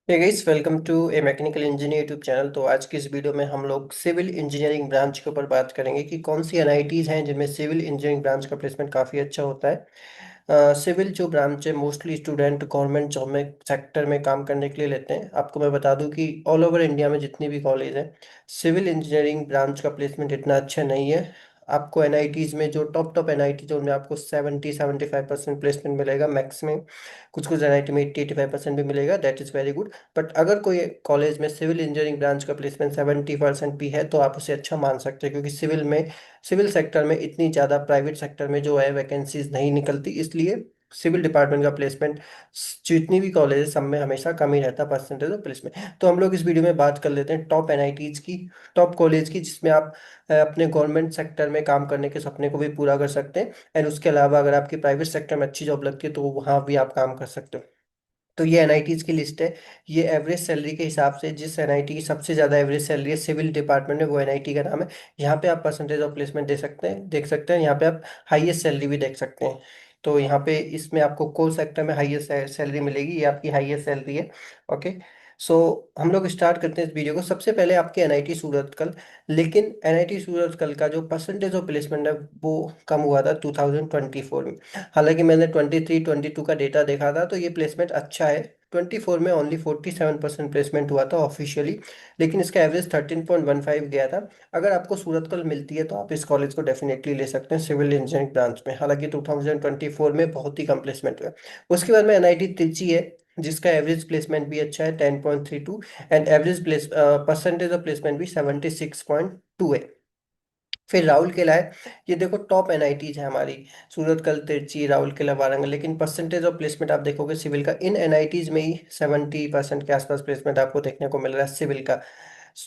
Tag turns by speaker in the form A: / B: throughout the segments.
A: Hey guys, welcome to a mechanical engineer YouTube channel. तो आज की इस वीडियो में हम लोग सिविल इंजीनियरिंग ब्रांच के ऊपर बात करेंगे कि कौन सी एनआईटीज़ हैं जिनमें सिविल इंजीनियरिंग ब्रांच का प्लेसमेंट काफ़ी अच्छा होता है। सिविल जो ब्रांच है मोस्टली स्टूडेंट गवर्नमेंट जॉब में सेक्टर में काम करने के लिए लेते हैं। आपको मैं बता दूं कि ऑल ओवर इंडिया में जितनी भी कॉलेज हैं, सिविल इंजीनियरिंग ब्रांच का प्लेसमेंट इतना अच्छा नहीं है। आपको एनआईटीज़ में जो टॉप टॉप एनआईटी जो उनमें आपको 70-75% प्लेसमेंट मिलेगा मैक्स में। कुछ कुछ एनआईटी में 80-85% भी मिलेगा, that is very good. But अगर कोई कॉलेज में सिविल इंजीनियरिंग ब्रांच का प्लेसमेंट 70% भी है तो आप उसे अच्छा मान सकते हैं, क्योंकि सिविल सेक्टर में इतनी ज़्यादा प्राइवेट सेक्टर में जो है वैकेंसीज नहीं निकलती, इसलिए सिविल डिपार्टमेंट का प्लेसमेंट जितनी भी कॉलेज है सब में हमेशा कम ही रहता परसेंटेज ऑफ प्लेसमेंट। तो हम लोग इस वीडियो में बात कर लेते हैं टॉप एनआईटीज़ की, टॉप कॉलेज की, जिसमें आप अपने गवर्नमेंट सेक्टर में काम करने के सपने को भी पूरा कर सकते हैं। एंड उसके अलावा अगर आपकी प्राइवेट सेक्टर में अच्छी जॉब लगती है तो वहाँ भी आप काम कर सकते हो। तो ये एनआईटीज़ की लिस्ट है। ये एवरेज सैलरी के हिसाब से जिस एनआईटी की सबसे ज़्यादा एवरेज सैलरी है सिविल डिपार्टमेंट में, वो एनआईटी का नाम है। यहाँ पे आप परसेंटेज ऑफ प्लेसमेंट देख सकते हैं। यहाँ पे आप हाईएस्ट सैलरी भी देख सकते हैं। तो यहाँ पे इसमें आपको कोर सेक्टर में हाईएस्ट सैलरी मिलेगी, ये आपकी हाईएस्ट सैलरी है। ओके। सो हम लोग स्टार्ट करते हैं इस वीडियो को। सबसे पहले आपके एनआईटी सूरतकल। लेकिन एनआईटी सूरतकल का जो परसेंटेज ऑफ प्लेसमेंट है वो कम हुआ था 2024 में। हालांकि मैंने 23-22 का डेटा देखा था तो ये प्लेसमेंट अच्छा है। 24 में ओनली 47% प्लेसमेंट हुआ था ऑफिशियली, लेकिन इसका एवरेज 13.15 गया था। अगर आपको सूरत कल मिलती है तो आप इस कॉलेज को डेफिनेटली ले सकते हैं सिविल इंजीनियरिंग ब्रांच में। हालांकि 2024 में बहुत ही कम प्लेसमेंट हुआ। उसके बाद में एनआईटी त्रिची है, जिसका एवरेज प्लेसमेंट भी अच्छा है 10.32, and average percentage of placement भी 76.2 है। फिर राउरकेला है। ये देखो टॉप एनआईटीज है हमारी, सूरतकल, तिरची, राउरकेला, वारंगल। लेकिन परसेंटेज ऑफ प्लेसमेंट आप देखोगे सिविल का इन एनआईटीज में ही 70% के आसपास प्लेसमेंट आपको देखने को मिल रहा है सिविल का।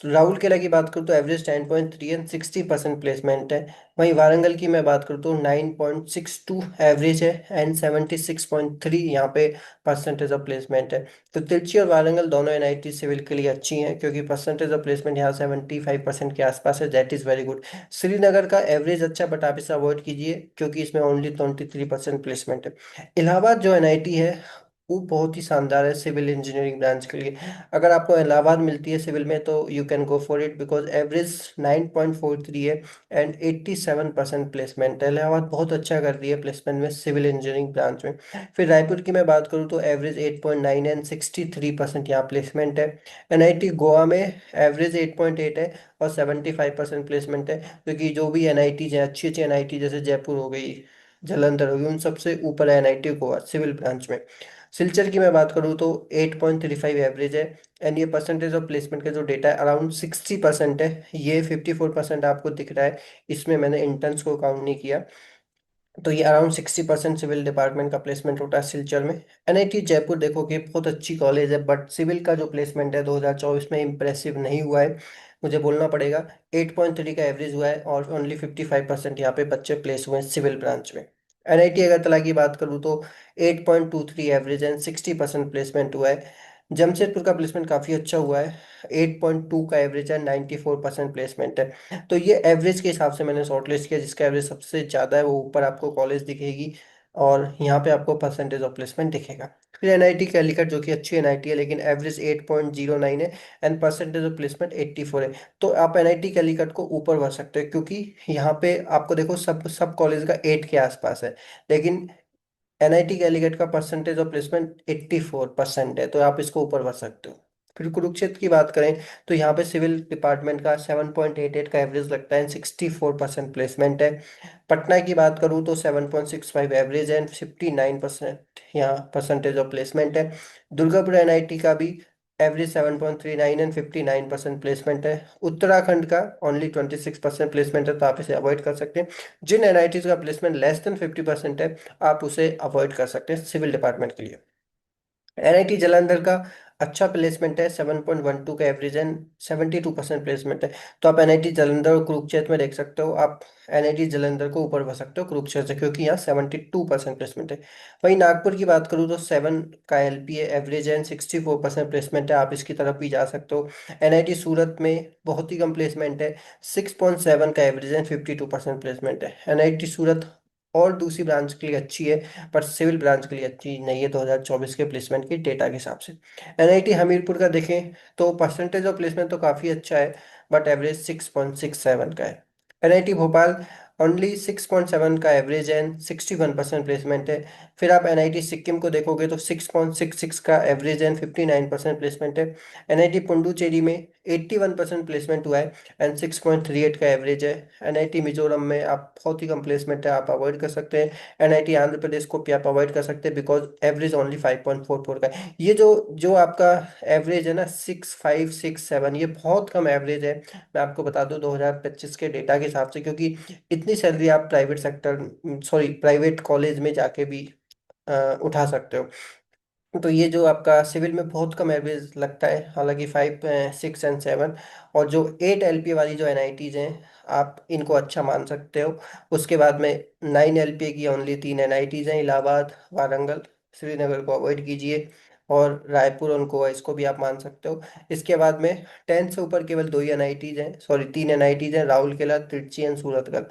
A: राउरकेला की बात करूँ तो एवरेज 10.3 एंड 60% प्लेसमेंट है। वहीं वारंगल की मैं बात करूँ तो 9.62 एवरेज है एंड 76.3 यहाँ पे परसेंटेज ऑफ प्लेसमेंट है। तो तिरची और वारंगल दोनों एनआईटी सिविल के लिए अच्छी हैं, क्योंकि परसेंटेज ऑफ प्लेसमेंट यहाँ 75% के आसपास है, that is very good. Srinagar का एवरेज अच्छा, बट आप इसे अवॉइड कीजिए क्योंकि इसमें ओनली 23% प्लेसमेंट है। इलाहाबाद जो एनआईटी है वो बहुत ही शानदार है सिविल इंजीनियरिंग ब्रांच के लिए। अगर आपको इलाहाबाद मिलती है सिविल में तो you can go for it, because average 9.43 है एंड 87% प्लेसमेंट है। इलाहाबाद बहुत अच्छा कर रही है प्लेसमेंट में सिविल इंजीनियरिंग ब्रांच में। फिर रायपुर की मैं बात करूँ तो एवरेज 8.9 एंड 63% यहाँ प्लेसमेंट है। एनआईटी गोवा में एवरेज 8.8 है और 75% प्लेसमेंट है, क्योंकि जो भी एनआईटीज हैं अच्छी अच्छी एनआईटी जैसे जयपुर हो गई, जालंधर हो गई, उन सबसे ऊपर है एनआईटी गोवा सिविल ब्रांच में। सिलचर की मैं बात करूँ तो 8.35 एवरेज है एंड ये परसेंटेज ऑफ प्लेसमेंट का जो डेटा है अराउंड 60% है। ये 54% आपको दिख रहा है, इसमें मैंने इंटर्न्स को काउंट नहीं किया। तो ये अराउंड 60% सिविल डिपार्टमेंट का प्लेसमेंट होता है सिलचर में। एनआईटी जयपुर देखोगे बहुत अच्छी कॉलेज है, बट सिविल का जो प्लेसमेंट है 2024 में इम्प्रेसिव नहीं हुआ है, मुझे बोलना पड़ेगा। 8.3 का एवरेज हुआ है और ओनली 55% यहाँ पे बच्चे प्लेस हुए हैं सिविल ब्रांच में। एनआईटी अगरतला की बात करूँ तो 8.23 एवरेज एंड 60% प्लेसमेंट हुआ है। जमशेदपुर का प्लेसमेंट काफ़ी अच्छा हुआ है, 8.2 का एवरेज है, 94% प्लेसमेंट है। तो ये एवरेज के हिसाब से मैंने शॉर्ट लिस्ट किया, जिसका एवरेज सबसे ज़्यादा है वो ऊपर आपको कॉलेज दिखेगी और यहाँ पे आपको परसेंटेज ऑफ प्लेसमेंट दिखेगा। फिर एनआईटी कैलिकट जो कि अच्छी एनआईटी है, लेकिन एवरेज 8.09 है एंड परसेंटेज ऑफ प्लेसमेंट 84 है। तो आप एनआईटी कैलिकट को ऊपर बढ़ सकते हो, क्योंकि यहाँ पे आपको देखो सब सब कॉलेज का 8 के आसपास है, लेकिन एनआईटी कैलिकट का परसेंटेज ऑफ प्लेसमेंट 84% है, तो आप इसको ऊपर बढ़ सकते हो। फिर कुरुक्षेत्र की बात करें तो यहाँ पे सिविल डिपार्टमेंट का 7.88 का एवरेज लगता है, 64% प्लेसमेंट है। पटना की बात करूँ तो 7.65 एवरेज है, 59% यहाँ परसेंटेज ऑफ प्लेसमेंट है। दुर्गापुर एनआईटी का भी एवरेज 7.39 एंड 59% प्लेसमेंट है। उत्तराखंड का ओनली 26% प्लेसमेंट है, तो आप इसे अवॉइड कर सकते हैं। जिन एनआईटीज का प्लेसमेंट लेस देन 50% है आप उसे अवॉइड कर सकते हैं सिविल डिपार्टमेंट के लिए। एनआईटी जालंधर का अच्छा प्लेसमेंट है, 7.12 का एवरेज एंड 72% प्लेसमेंट है। तो आप एनआईटी जालंधर और कुरुक्षेत्र में देख सकते हो, आप एनआईटी जालंधर को ऊपर बढ़ सकते हो कुरुक्षेत्र से, क्योंकि यहाँ 72% प्लेसमेंट है। वहीं नागपुर की बात करूँ तो 7 का एलपी है, एवरेज एंड 64% प्लेसमेंट है, आप इसकी तरफ भी जा सकते हो। एनआईटी सूरत में बहुत ही कम प्लेसमेंट है, 6.7 का एवरेज एंड 52% प्लेसमेंट है। एनआईटी सूरत और दूसरी ब्रांच के लिए अच्छी है, पर सिविल ब्रांच के लिए अच्छी नहीं है 2024 के प्लेसमेंट की डेटा के हिसाब से। एनआईटी हमीरपुर का देखें तो परसेंटेज ऑफ प्लेसमेंट तो काफ़ी अच्छा है, बट एवरेज 6.67 का है। एनआईटी भोपाल ओनली 6.7 का एवरेज है, 61% प्लेसमेंट है। फिर आप एनआईटी सिक्किम को देखोगे तो 6.66 का एवरेज है, 59% प्लेसमेंट है। एनआईटी पुडुचेरी में 81% प्लेसमेंट हुआ है एंड 6.38 का एवरेज है। एनआईटी मिजोरम में आप बहुत ही कम प्लेसमेंट है, आप अवॉइड कर सकते हैं। एनआईटी आंध्र प्रदेश को भी आप अवॉइड कर सकते हैं बिकॉज एवरेज ओनली 5.44 का है। ये जो जो आपका एवरेज है ना 6.5 6.7, ये बहुत कम एवरेज है। मैं आपको बता दूं 2025 के डेटा के हिसाब से, क्योंकि इतनी सैलरी आप private sector sorry private college में जाके भी उठा सकते हो। तो ये जो आपका सिविल में बहुत कम एवरेज लगता है, हालांकि 5 6 एंड 7, और जो 8 एलपीए वाली जो एनआईटीज हैं आप इनको अच्छा मान सकते हो। उसके बाद में 9 एलपीए की ओनली 3 एनआईटीज हैं, इलाहाबाद, वारंगल, श्रीनगर को अवॉइड कीजिए, और रायपुर और गोवा इसको भी आप मान सकते हो। इसके बाद में 10 से ऊपर केवल 2 ही एनआईटीज हैं, सॉरी 3 एनआईटीज हैं, राउरकेला, त्रिची एंड सूरतगढ़।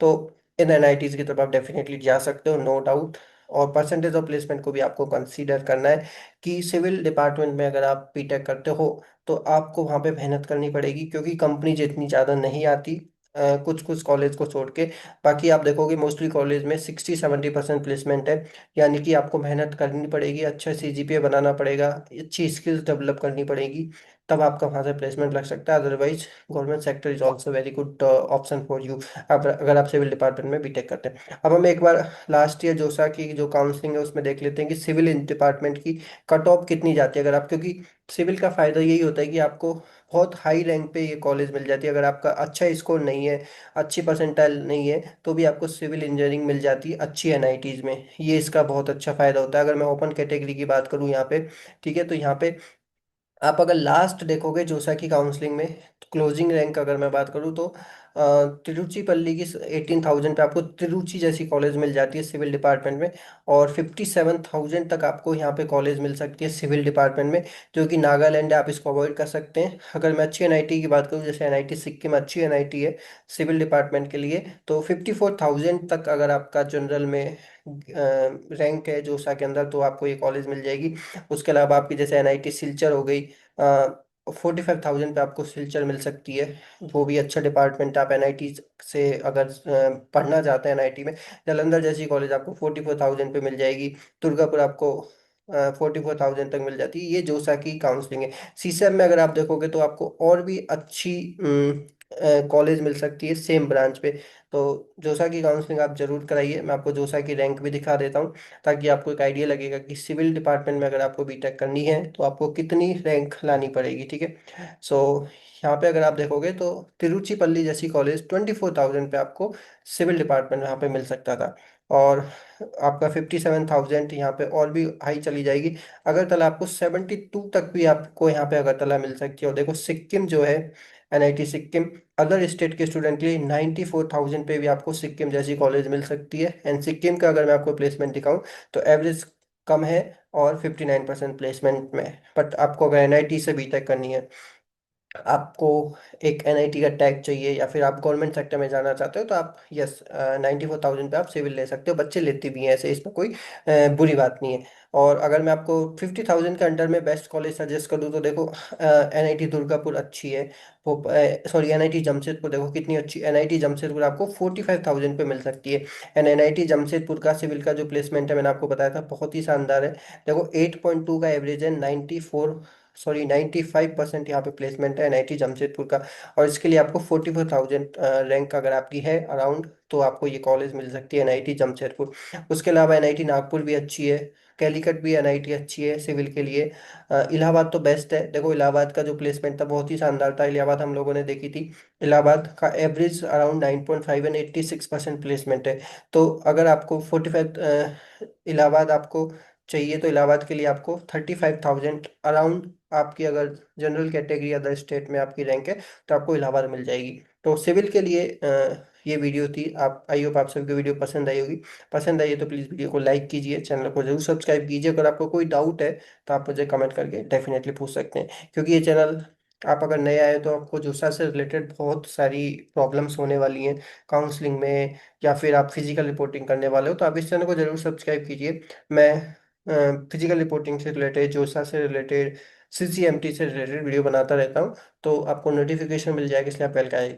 A: तो इन एनआईटीज की तरफ आप डेफिनेटली जा सकते हो, नो डाउट। और परसेंटेज ऑफ प्लेसमेंट को भी आपको कंसीडर करना है कि सिविल डिपार्टमेंट में अगर आप बीटेक करते हो तो आपको वहाँ पे मेहनत करनी पड़ेगी, क्योंकि कंपनी जितनी ज़्यादा नहीं आती कुछ कुछ कॉलेज को छोड़ के। बाकी आप देखोगे मोस्टली कॉलेज में 60 70% प्लेसमेंट है, यानी कि आपको मेहनत करनी पड़ेगी, अच्छा सीजीपीए बनाना पड़ेगा, अच्छी स्किल्स डेवलप करनी पड़ेगी, तब आपका वहाँ से प्लेसमेंट लग सकता है। Otherwise government sector is also very good option for you, अगर आप सिविल डिपार्टमेंट में बीटेक करते हैं। अब हम एक बार लास्ट ईयर जोसा की जो काउंसलिंग है उसमें देख लेते हैं कि सिविल डिपार्टमेंट की कट ऑफ कितनी जाती है। अगर आप, क्योंकि सिविल का फायदा यही होता है कि आपको बहुत हाई रैंक पे ये कॉलेज मिल जाती है। अगर आपका अच्छा स्कोर नहीं है, अच्छी परसेंटाइल नहीं है, तो भी आपको सिविल इंजीनियरिंग मिल जाती है अच्छी एनआईटीज में। ये इसका बहुत अच्छा फायदा होता है। अगर मैं ओपन कैटेगरी की बात करूँ यहाँ पे, ठीक है, तो यहाँ पे आप अगर लास्ट देखोगे जोसा की काउंसलिंग में, तो क्लोजिंग रैंक अगर मैं बात करूँ तो तिरुचिपल्ली की 18,000 पे आपको तिरुचि जैसी कॉलेज मिल जाती है सिविल डिपार्टमेंट में, और 57,000 तक आपको यहाँ पे कॉलेज मिल सकती है सिविल डिपार्टमेंट में, जो कि नागालैंड है, आप इसको अवॉइड कर सकते हैं। अगर मैं अच्छी एनआईटी की बात करूँ, जैसे एनआईटी सिक्किम अच्छी एनआईटी है सिविल डिपार्टमेंट के लिए, तो 54,000 तक अगर आपका जनरल में रैंक है जोसा के अंदर, तो आपको ये कॉलेज मिल जाएगी। उसके अलावा आपकी जैसे एनआईटी सिलचर हो गई, 45,000 पे आपको सिलचर मिल सकती है, वो भी अच्छा डिपार्टमेंट। आप एनआईटी से अगर पढ़ना चाहते हैं एनआईटी में, जालंधर जैसी कॉलेज आपको 44,000 पे मिल जाएगी। दुर्गापुर आपको 44,000 तक मिल जाती है। ये जोसा की काउंसलिंग है। सीसैम में अगर आप देखोगे तो आपको और भी अच्छी कॉलेज मिल सकती है सेम ब्रांच पे। तो जोसा की काउंसलिंग आप जरूर कराइए। मैं आपको जोसा की रैंक भी दिखा देता हूँ, ताकि आपको एक आइडिया लगेगा कि सिविल डिपार्टमेंट में अगर आपको बीटेक करनी है तो आपको कितनी रैंक लानी पड़ेगी, ठीक है। सो यहाँ पे अगर आप देखोगे तो तिरुचिपल्ली जैसी कॉलेज 24,000 पे आपको सिविल डिपार्टमेंट यहाँ पे मिल सकता था, और आपका 57,000 यहाँ पे और भी हाई चली जाएगी। अगरतला आपको 72 तक भी आपको यहाँ पे अगरतला मिल सकती है। और देखो सिक्किम जो है, एनआईटी सिक्किम, अदर स्टेट के स्टूडेंट के लिए 94,000 पे भी आपको सिक्किम जैसी कॉलेज मिल सकती है। एंड सिक्किम का अगर मैं आपको प्लेसमेंट दिखाऊं तो एवरेज कम है और 59% प्लेसमेंट में है। बट आपको अगर एनआईटी से बीटेक करनी है, आपको एक एनआईटी का टैग चाहिए, या फिर आप गवर्नमेंट सेक्टर में जाना चाहते हो, तो आप यस 94,000 पे आप सिविल ले सकते हो। बच्चे लेते भी हैं ऐसे, इसमें कोई बुरी बात नहीं है। और अगर मैं आपको 50,000 के अंडर में बेस्ट कॉलेज सजेस्ट करूँ तो देखो एनआईटी दुर्गापुर अच्छी है। वो सॉरी एनआईटी जमशेदपुर देखो कितनी अच्छी, एनआईटी जमशेदपुर आपको 45,000 पे मिल सकती है। एंड एनआईटी जमशेदपुर का सिविल का जो प्लेसमेंट है मैंने आपको बताया था बहुत ही शानदार है। देखो 8.2 का एवरेज है, 95% यहाँ पे प्लेसमेंट है एनआईटी जमशेदपुर का। और इसके लिए आपको 44,000 रैंक अगर आपकी है अराउंड, तो आपको ये कॉलेज मिल सकती है एनआईटी जमशेदपुर। उसके अलावा एनआईटी नागपुर भी अच्छी है, कैलीकट भी एनआईटी अच्छी है सिविल के लिए। इलाहाबाद तो बेस्ट है। देखो इलाहाबाद का जो प्लेसमेंट था बहुत ही शानदार था, इलाहाबाद हम लोगों ने देखी थी। इलाहाबाद का एवरेज अराउंड 9.5 एंड 86% प्लेसमेंट है। तो अगर आपको 45 इलाहाबाद आपको चाहिए, तो इलाहाबाद के लिए आपको 35,000 अराउंड, आपकी अगर जनरल कैटेगरी अदर स्टेट में आपकी रैंक है, तो आपको इलाहाबाद मिल जाएगी। तो सिविल के लिए ये वीडियो थी। आप आई होप आप सबको वीडियो पसंद आई होगी। पसंद आई है तो प्लीज़ वीडियो को लाइक कीजिए, चैनल को जरूर सब्सक्राइब कीजिए। अगर आपको कोई डाउट है तो आप मुझे कमेंट करके डेफिनेटली पूछ सकते हैं, क्योंकि ये चैनल आप अगर नए आए तो आपको जोसा से रिलेटेड बहुत सारी प्रॉब्लम्स होने वाली हैं काउंसलिंग में, या फिर आप फिजिकल रिपोर्टिंग करने वाले हो, तो आप इस चैनल को जरूर सब्सक्राइब कीजिए। मैं फिजिकल रिपोर्टिंग से रिलेटेड, जोसा से रिलेटेड, सीसीएमटी से रिलेटेड वीडियो बनाता रहता हूँ, तो आपको नोटिफिकेशन मिल जाएगा, इसलिए आप बेल का